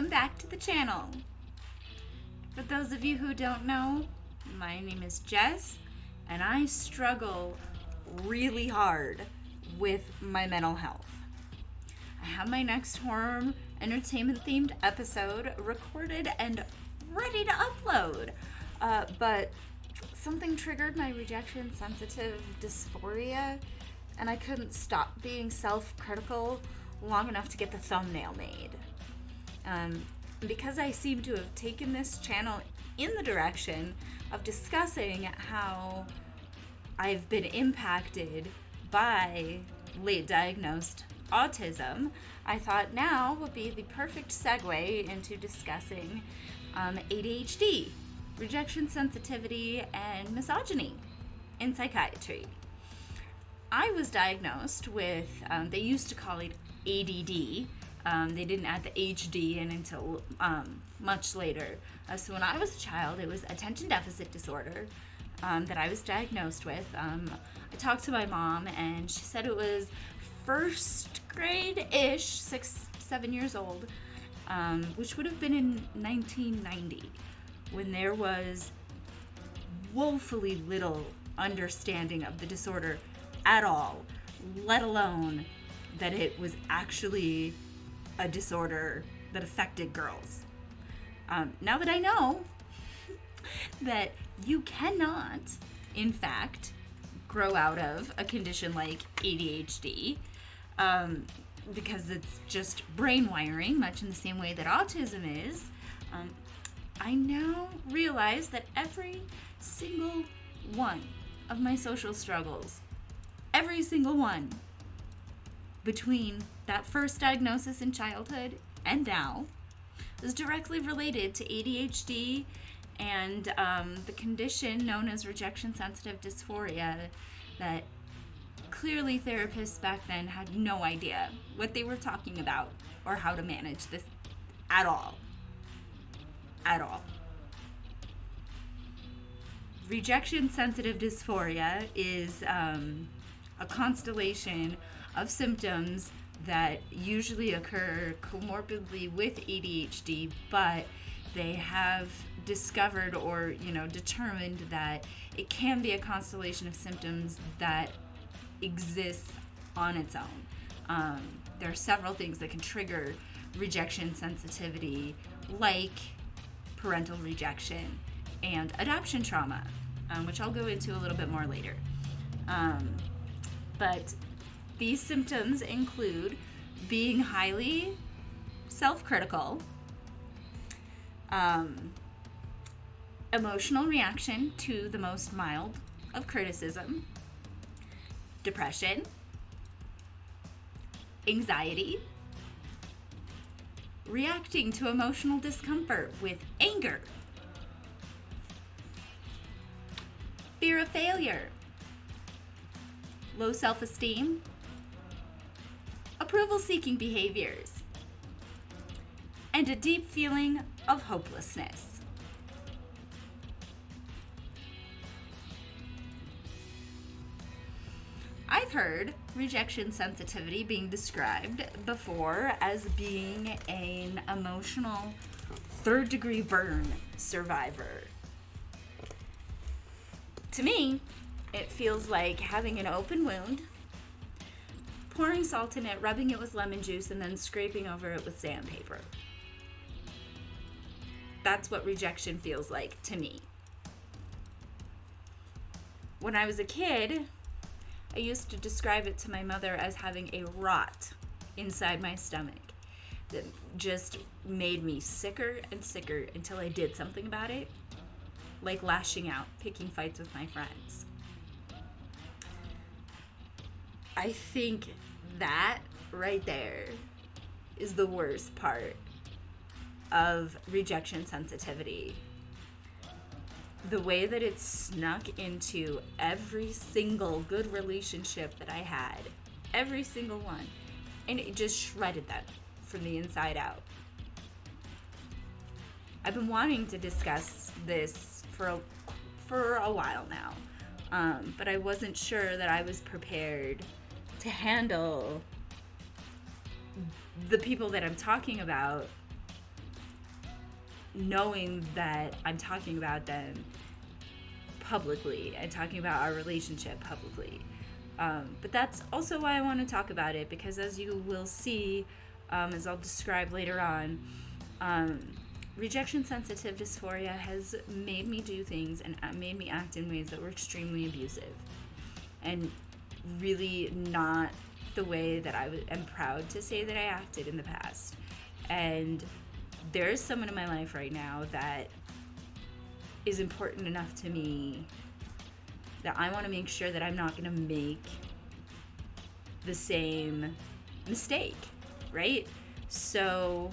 welcome back to the channel. For those of you who don't know, my name is Jess, and I struggle really hard with my mental health. I have my next horror entertainment themed episode recorded and ready to upload, but something triggered my rejection sensitive dysphoria, and I couldn't stop being self-critical long enough to get the thumbnail made. Because I seem to have taken this channel in the direction of discussing how I've been impacted by late diagnosed autism, I thought now would be the perfect segue into discussing ADHD, rejection sensitivity, and misogyny in psychiatry. I was diagnosed with, they used to call it ADD. They didn't add the HD in until much later. So when I was a child, it was attention deficit disorder that I was diagnosed with. I talked to my mom, and she said it was first grade-ish, 6-7 years old, which would have been in 1990, when there was woefully little understanding of the disorder at all, let alone that it was actually a disorder that affected girls. Now that I know that you cannot, in fact, grow out of a condition like ADHD, because it's just brain wiring, much in the same way that autism is, I now realize that every single one of my social struggles, every single one, between that first diagnosis in childhood and now, is directly related to ADHD and the condition known as rejection sensitive dysphoria that clearly therapists back then had no idea what they were talking about or how to manage this at all. At all. Rejection sensitive dysphoria is a constellation of symptoms that usually occur comorbidly with ADHD, but they have discovered or, determined that it can be a constellation of symptoms that exists on its own. There are several things that can trigger rejection sensitivity, like parental rejection and adoption trauma, which I'll go into a little bit more later. But these symptoms include being highly self-critical, emotional reaction to the most mild of criticism, depression, anxiety, reacting to emotional discomfort with anger, fear of failure, low self-esteem, approval-seeking behaviors, and a deep feeling of hopelessness. I've heard rejection sensitivity being described before as being an emotional third-degree burn survivor. To me, it feels like having an open wound, pouring salt in it, rubbing it with lemon juice, and then scraping over it with sandpaper. That's what rejection feels like to me. When I was a kid, I used to describe it to my mother as having a rot inside my stomach that just made me sicker and sicker until I did something about it, like lashing out, picking fights with my friends. I think that right there is the worst part of rejection sensitivity. The way that it snuck into every single good relationship that I had, every single one, and it just shredded them from the inside out. I've been wanting to discuss this for a while now, but I wasn't sure that I was prepared to handle the people that I'm talking about knowing that I'm talking about them publicly and talking about our relationship publicly. But that's also why I want to talk about it, because as you will see, as I'll describe later on, rejection sensitive dysphoria has made me do things and made me act in ways that were extremely abusive and really not the way that I am proud to say that I acted in the past. And there's someone in my life right now that is important enough to me that I want to make sure that I'm not going to make the same mistake, right? So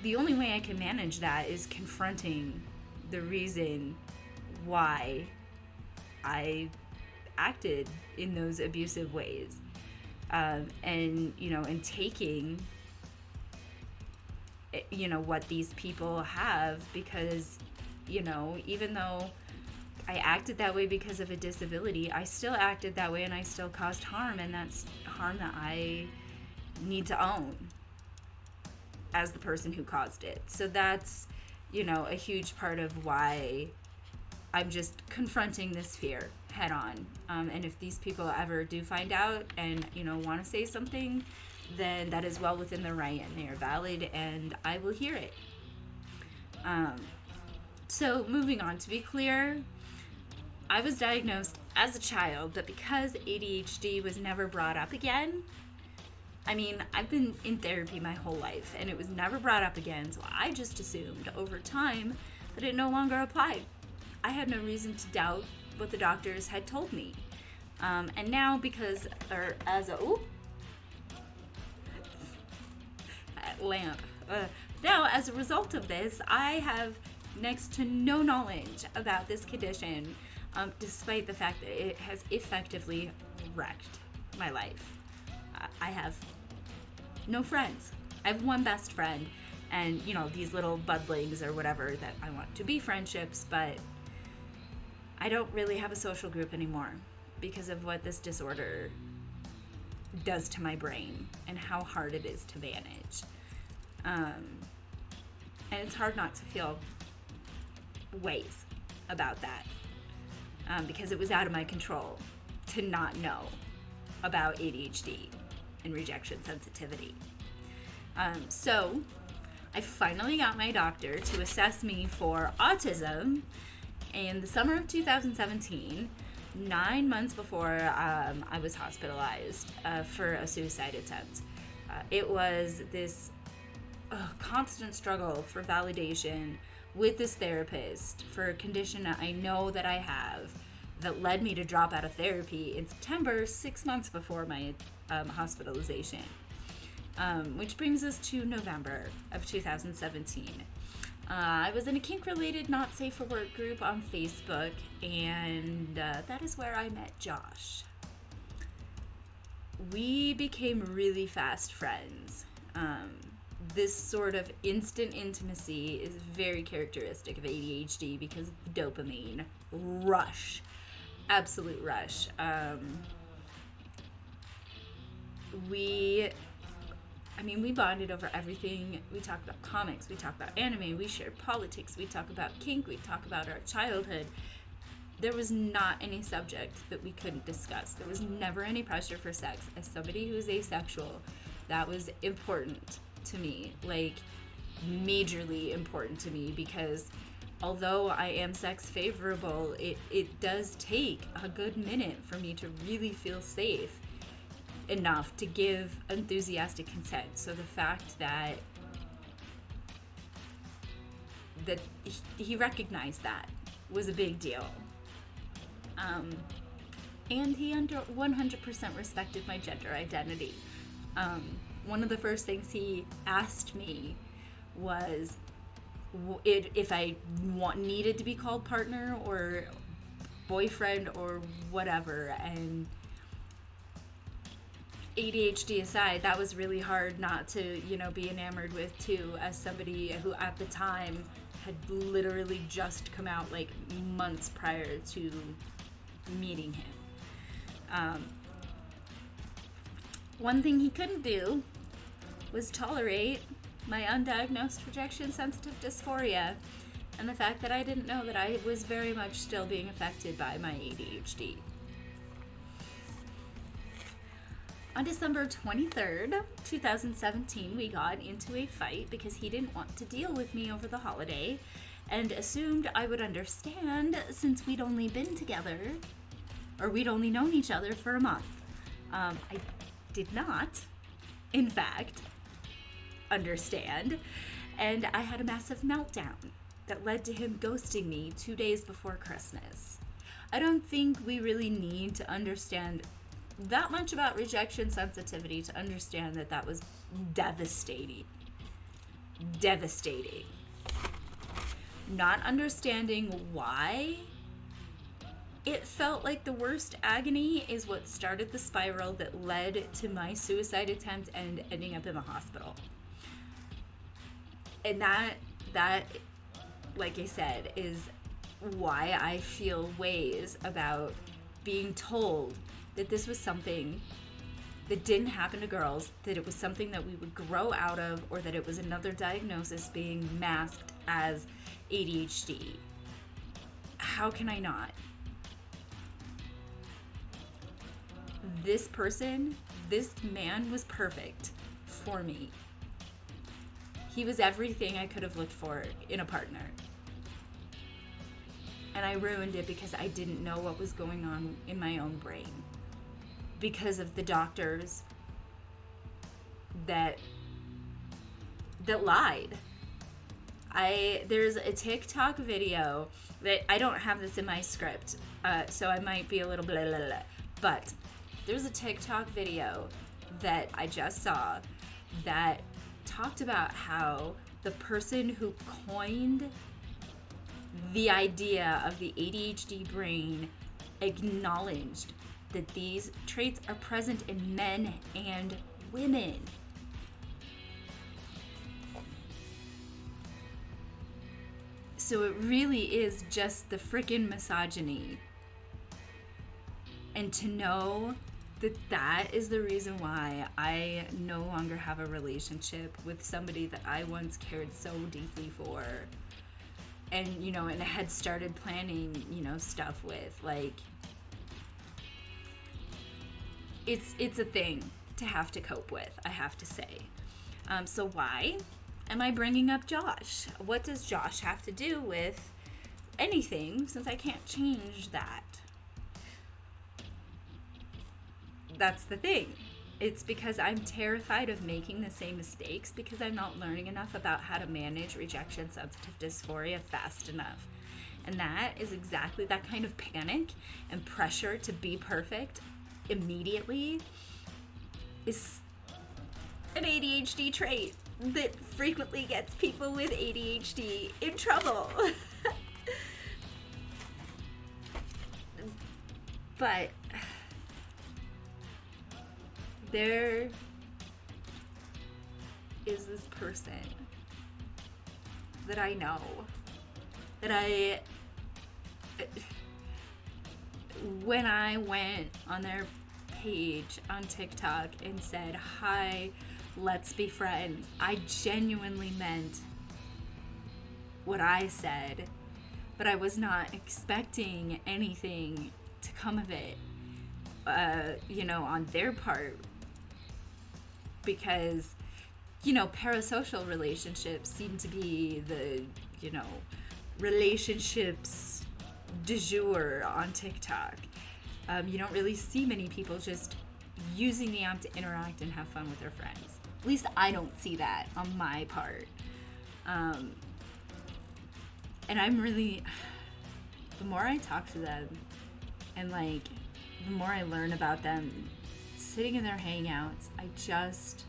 the only way I can manage that is confronting the reason why I acted in those abusive ways. And taking, what these people have, because, even though I acted that way because of a disability, I still acted that way and I still caused harm, and that's harm that I need to own as the person who caused it. So that's, a huge part of why I'm just confronting this fear head on. And if these people ever do find out and, want to say something, then that is well within their right and they are valid, and I will hear it. So moving on, to be clear, I was diagnosed as a child, but because ADHD was never brought up again, I've been in therapy my whole life and it was never brought up again, so I just assumed over time that it no longer applied. I had no reason to doubt what the doctors had told me. And now now as a result of this, I have next to no knowledge about this condition, despite the fact that it has effectively wrecked my life. I have no friends. I have one best friend, and these little budlings or whatever that I want to be friendships, but I don't really have a social group anymore because of what this disorder does to my brain and how hard it is to manage. And it's hard not to feel ways about that, because it was out of my control to not know about ADHD and rejection sensitivity. So I finally got my doctor to assess me for autism in the summer of 2017, 9 months before I was hospitalized for a suicide attempt. It was this constant struggle for validation with this therapist for a condition that I know that I have, that led me to drop out of therapy in September, 6 months before my hospitalization. Which brings us to November of 2017. I was in a kink-related not safe for work group on Facebook, and that is where I met Josh. We became really fast friends. This sort of instant intimacy is very characteristic of ADHD because of the dopamine rush, absolute rush. We bonded over everything. We talked about comics, we talked about anime, we shared politics, we talked about kink, we talked about our childhood. There was not any subject that we couldn't discuss. There was never any pressure for sex. As somebody who is asexual, that was important to me, like majorly important to me, because although I am sex favorable, it does take a good minute for me to really feel safe enough to give enthusiastic consent. So the fact that he recognized that was a big deal. And he 100% respected my gender identity. One of the first things he asked me was if I needed to be called partner or boyfriend or whatever. And ADHD aside, that was really hard not to, be enamored with too, as somebody who at the time had literally just come out like months prior to meeting him. One thing he couldn't do was tolerate my undiagnosed rejection sensitive dysphoria, and the fact that I didn't know that I was very much still being affected by my ADHD. On December 23rd, 2017, we got into a fight because he didn't want to deal with me over the holiday and assumed I would understand since we'd only been together, or we'd only known each other for a month. I did not, in fact, understand, and I had a massive meltdown that led to him ghosting me 2 days before Christmas. I don't think we really need to understand that much about rejection sensitivity to understand that that was devastating. Devastating. Not understanding why it felt like the worst agony is what started the spiral that led to my suicide attempt and ending up in the hospital. And that, like I said, is why I feel ways about being told that this was something that didn't happen to girls, that it was something that we would grow out of, or that it was another diagnosis being masked as ADHD. How can I not? This man was perfect for me. He was everything I could have looked for in a partner. And I ruined it because I didn't know what was going on in my own brain. Because of the doctors that lied. There's a TikTok video that I don't have this in my script, so I might be a little blah, blah, blah. But there's a TikTok video that I just saw that talked about how the person who coined the idea of the ADHD brain acknowledged that these traits are present in men and women. So it really is just the frickin' misogyny. And to know that that is the reason why I no longer have a relationship with somebody that I once cared so deeply for. And, and had started planning, stuff with, like, it's a thing to have to cope with, I have to say. So why am I bringing up Josh? What does Josh have to do with anything, since I can't change that? That's the thing. It's because I'm terrified of making the same mistakes because I'm not learning enough about how to manage rejection sensitive dysphoria fast enough. And that is exactly that kind of panic and pressure to be perfect immediately is an ADHD trait that frequently gets people with ADHD in trouble. But there is this person that I know that when I went on their page on TikTok and said, "Hi, let's be friends," I genuinely meant what I said, but I was not expecting anything to come of it, on their part, because, parasocial relationships seem to be the, relationships du jour on TikTok. You don't really see many people just using the app to interact and have fun with their friends. At least I don't see that on my part. And I'm really, the more I talk to them and the more I learn about them, sitting in their hangouts, I just,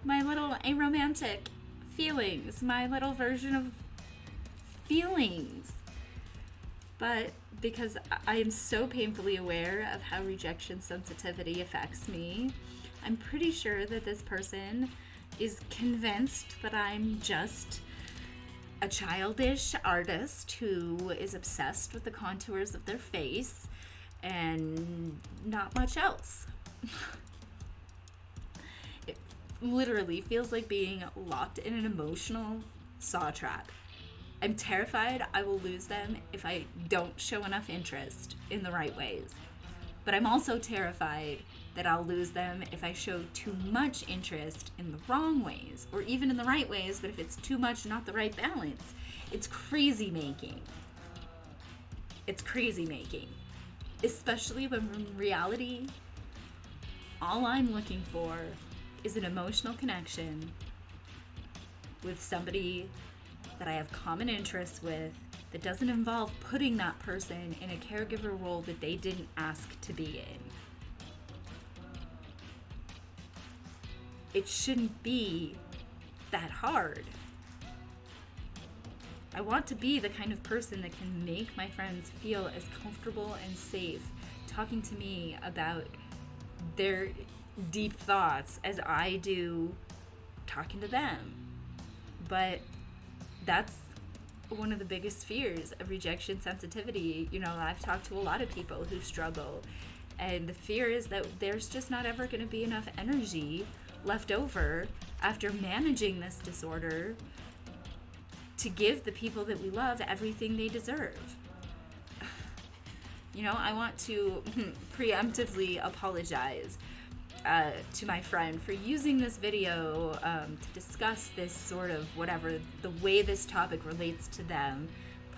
my little aromantic feelings, my little version of feelings. But because I am so painfully aware of how rejection sensitivity affects me, I'm pretty sure that this person is convinced that I'm just a childish artist who is obsessed with the contours of their face and not much else. literally feels like being locked in an emotional saw trap. I'm terrified I will lose them if I don't show enough interest in the right ways. But I'm also terrified that I'll lose them if I show too much interest in the wrong ways, or even in the right ways, but if it's too much, not the right balance. It's crazy making. It's crazy making. Especially when in reality, all I'm looking for is an emotional connection with somebody that I have common interests with, that doesn't involve putting that person in a caregiver role that they didn't ask to be in. It shouldn't be that hard. I want to be the kind of person that can make my friends feel as comfortable and safe talking to me about their deep thoughts as I do talking to them. But that's one of the biggest fears of rejection sensitivity. You know, I've talked to a lot of people who struggle, and the fear is that there's just not ever going to be enough energy left over after managing this disorder to give the people that we love everything they deserve. You know, I want to preemptively apologize to my friend for using this video to discuss this sort of whatever, the way this topic relates to them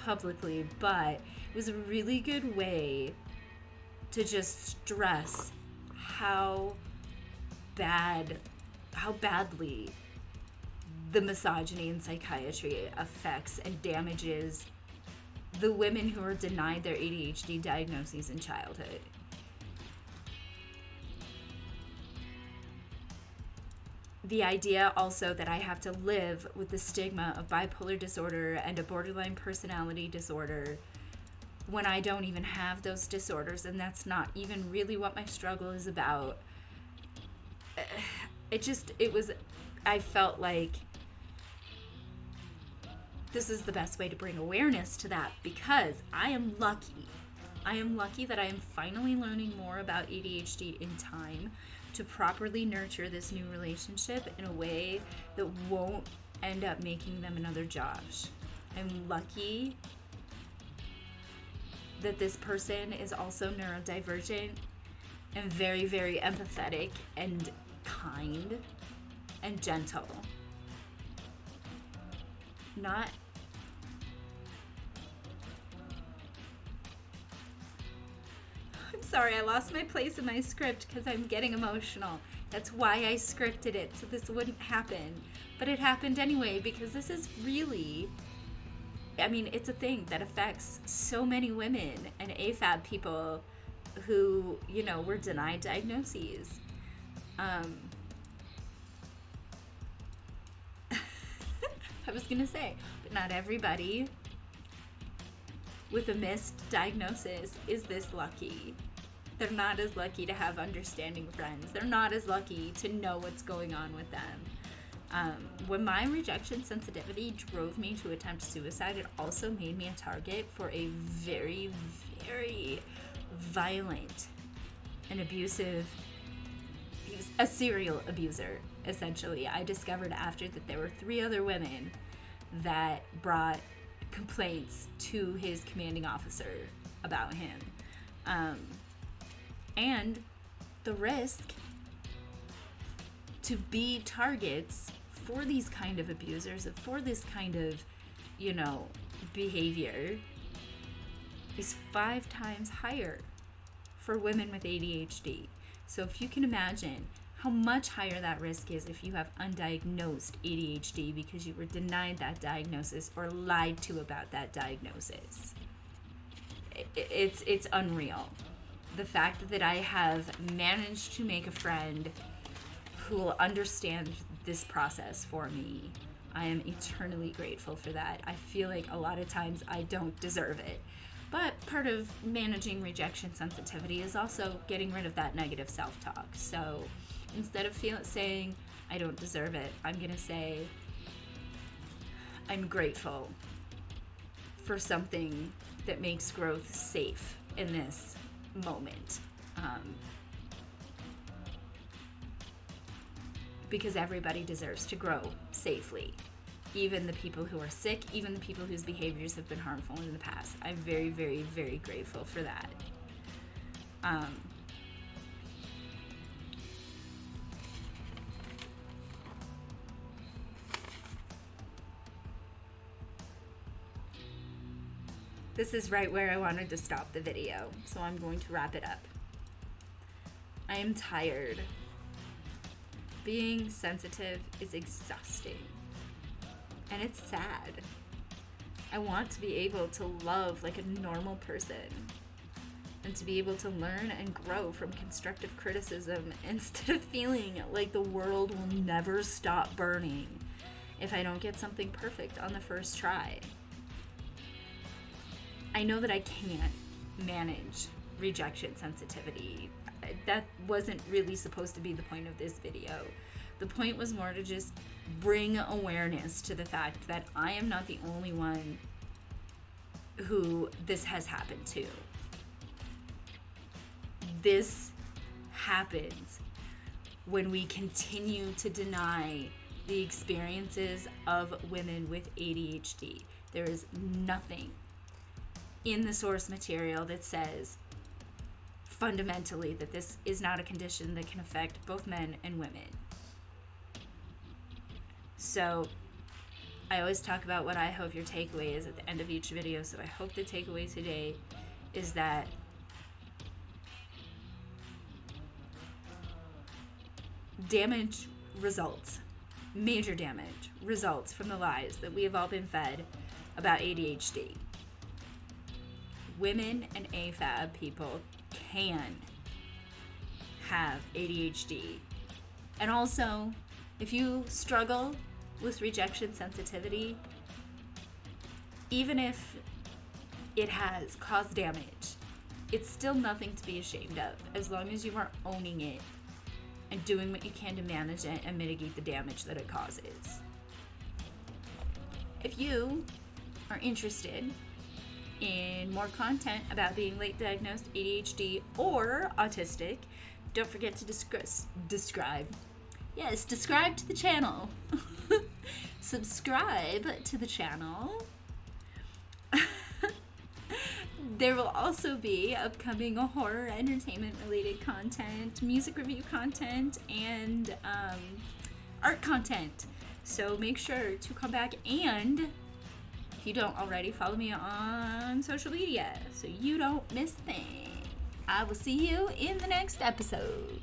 publicly, but it was a really good way to just stress how badly the misogyny in psychiatry affects and damages the women who are denied their ADHD diagnoses in childhood. The idea also that I have to live with the stigma of bipolar disorder and a borderline personality disorder when I don't even have those disorders, and that's not even really what my struggle is about. I felt like this is the best way to bring awareness to that, because I am lucky. I am lucky that I am finally learning more about ADHD in time to properly nurture this new relationship in a way that won't end up making them another Josh. I'm lucky that this person is also neurodivergent and very, very empathetic and kind and gentle. I'm sorry, I lost my place in my script because I'm getting emotional. That's why I scripted it, so this wouldn't happen. But it happened anyway, because this is really, it's a thing that affects so many women and AFAB people who, were denied diagnoses. I was gonna say, but not everybody with a missed diagnosis is this lucky. They're not as lucky to have understanding friends. They're not as lucky to know what's going on with them. When my rejection sensitivity drove me to attempt suicide, it also made me a target for a very, very violent and abusive, a serial abuser, essentially. I discovered after that there were 3 other women that brought complaints to his commanding officer about him. And the risk to be targets for these kind of abusers, for this kind of, behavior is 5 times higher for women with ADHD. So if you can imagine how much higher that risk is if you have undiagnosed ADHD because you were denied that diagnosis or lied to about that diagnosis. It's unreal. The fact that I have managed to make a friend who will understand this process for me, I am eternally grateful for that. I feel like a lot of times I don't deserve it. But part of managing rejection sensitivity is also getting rid of that negative self-talk. So instead of saying, I don't deserve it, I'm going to say, I'm grateful for something that makes growth safe in this moment. because everybody deserves to grow safely. Even the people who are sick, even the people whose behaviors have been harmful in the past. I'm very, very, very grateful for that. This is right where I wanted to stop the video, so I'm going to wrap it up. I am tired. Being sensitive is exhausting. And it's sad. I want to be able to love like a normal person and to be able to learn and grow from constructive criticism instead of feeling like the world will never stop burning if I don't get something perfect on the first try. I know that I can't manage rejection sensitivity. That wasn't really supposed to be the point of this video. The point was more to just bring awareness to the fact that I am not the only one who this has happened to. This happens when we continue to deny the experiences of women with ADHD. There is nothing in the source material that says fundamentally that this is not a condition that can affect both men and women. So I always talk about what I hope your takeaway is at the end of each video. So I hope the takeaway today is that damage results, major damage results from the lies that we have all been fed about ADHD. Women and AFAB people can have ADHD. And also, if you struggle with rejection sensitivity, even if it has caused damage, it's still nothing to be ashamed of, as long as you are owning it and doing what you can to manage it and mitigate the damage that it causes. If you are interested in more content about being late diagnosed ADHD or autistic, don't forget to describe to the channel. Subscribe to the channel. There will also be upcoming horror entertainment related content, music review content, and art content. So make sure to come back, and if you don't already, follow me on social media so you don't miss things. I will see you in the next episode.